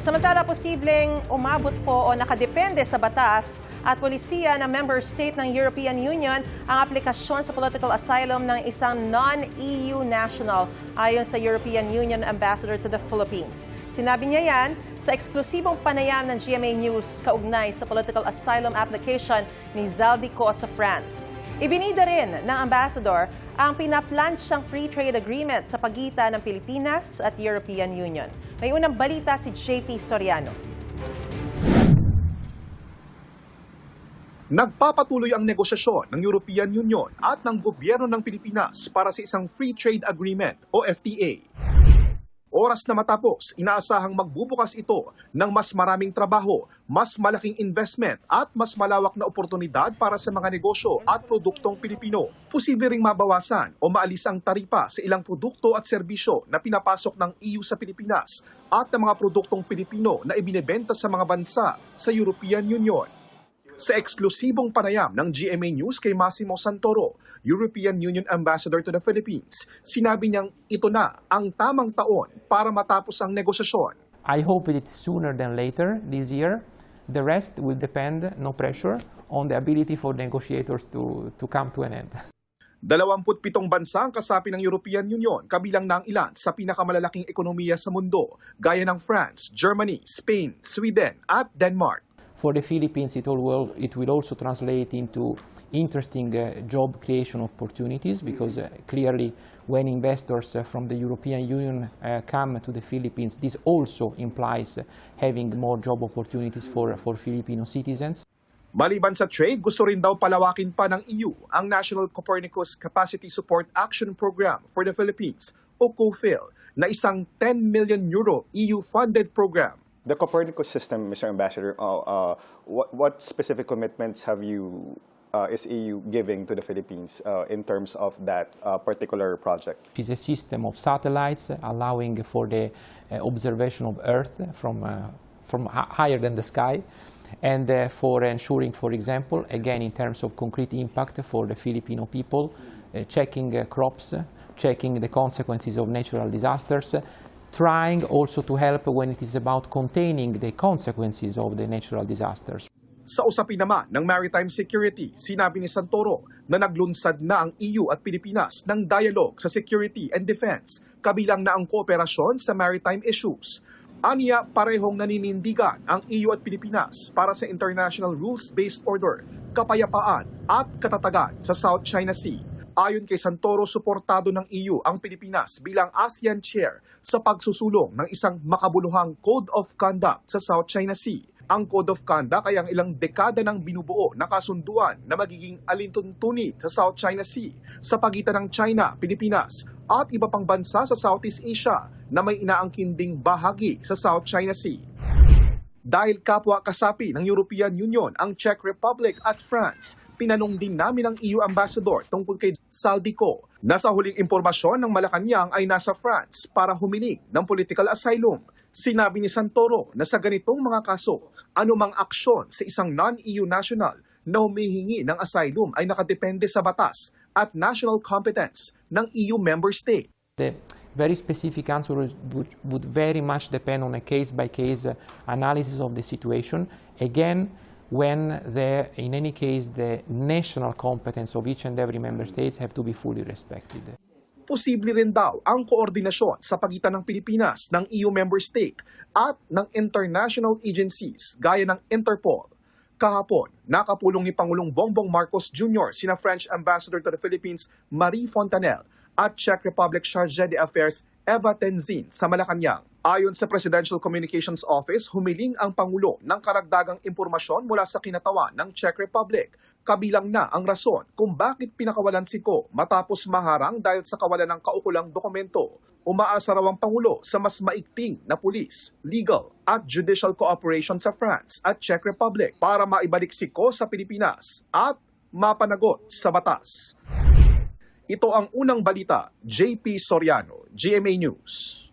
Samantala, posibleng umabot po o nakadepende sa batas at polisiya ng member state ng European Union ang aplikasyon sa political asylum ng isang non-EU national ayon sa European Union Ambassador to the Philippines. Sinabi niya yan sa eksklusibong panayam ng GMA News kaugnay sa political asylum application ni Zaldico sa France. Ibinida rin ng ambassador ang pinaplansyang free trade agreement sa pagitan ng Pilipinas at European Union. May unang balita si JP Soriano. Nagpapatuloy ang negosasyon ng European Union at ng gobyerno ng Pilipinas para sa isang free trade agreement o FTA. Oras na matapos, inaasahang magbubukas ito ng mas maraming trabaho, mas malaking investment at mas malawak na oportunidad para sa mga negosyo at produktong Pilipino. Posible ring mabawasan o maalis ang taripa sa ilang produkto at serbisyo na pinapasok ng EU sa Pilipinas at ng mga produktong Pilipino na ibinebenta sa mga bansa sa European Union. Sa eksklusibong panayam ng GMA News kay Massimo Santoro, European Union Ambassador to the Philippines, sinabi niyang ito na ang tamang taon para matapos ang negosasyon. I hope it's sooner than later this year. The rest will depend, no pressure, on the ability for negotiators to come to an end. 27 bansa ang kasapi ng European Union, kabilang na ang ilan sa pinakamalalaking ekonomiya sa mundo, gaya ng France, Germany, Spain, Sweden at Denmark. For the Philippines, it will also translate into interesting job creation opportunities because clearly when investors from the European Union come to the Philippines, this also implies having more job opportunities for Filipino citizens. Maliban sa trade, gusto rin daw palawakin pa ng EU ang National Copernicus Capacity Support Action Program for the Philippines o COFIL na isang 10 million euro EU-funded program. The Copernicus system, Mr. Ambassador, what specific commitments is EU giving to the Philippines in terms of that particular project? It is a system of satellites allowing for the observation of Earth from higher than the sky, and for ensuring, for example, again in terms of concrete impact for the Filipino people, checking crops, checking the consequences of natural disasters, trying also to help when it is about containing the consequences of the natural disasters. Sa usapin naman ng maritime security, sinabi ni Santoro na naglunsad na ang EU at Pilipinas ng dialogue sa security and defense, kabilang na ang kooperasyon sa maritime issues. Aniya, parehong naninindigan ang EU at Pilipinas para sa international rules-based order, kapayapaan at katatagan sa South China Sea. Ayon kay Santoro, suportado ng EU ang Pilipinas bilang ASEAN Chair sa pagsusulong ng isang makabuluhang Code of Conduct sa South China Sea. Ang Code of Conduct ay ang ilang dekada ng binubuo na kasunduan na magiging alintuntunit sa South China Sea sa pagitan ng China, Pilipinas at iba pang bansa sa Southeast Asia na may inaangkin ding bahagi sa South China Sea. Dahil kapwa kasapi ng European Union ang Czech Republic at France, tinanong din namin ang EU Ambassador tungkol kay Zaldico. Nasa huling impormasyon ng Malacanang ay nasa France para humiling ng political asylum. Sinabi ni Santoro na sa ganitong mga kaso, anumang aksyon sa isang non-EU national na humihingi ng asylum ay nakadepende sa batas at national competence ng EU member state. The very specific answer would very much depend on a case-by-case analysis of the situation. Again, when in any case, the national competence of each and every member states have to be fully respected. Posible rin daw ang koordinasyon sa pagitan ng Pilipinas, ng EU member state at ng international agencies gaya ng Interpol. Kahapon, nakapulong ni Pangulong Bongbong Marcos Jr. sina French Ambassador to the Philippines Marie Fontanelle at Czech Republic Chargé d'Affaires Eva Tenzin sa Malacanang. Ayon sa Presidential Communications Office, humiling ang Pangulo ng karagdagang impormasyon mula sa kinatawan ng Czech Republic. Kabilang na ang rason kung bakit pinakawalan si Ko matapos maharang dahil sa kawalan ng kaukulang dokumento. Umaasa raw ang Pangulo sa mas maigting na pulis, legal at judicial cooperation sa France at Czech Republic para maibalik si Ko sa Pilipinas at mapanagot sa batas. Ito ang unang balita, JP Soriano, GMA News.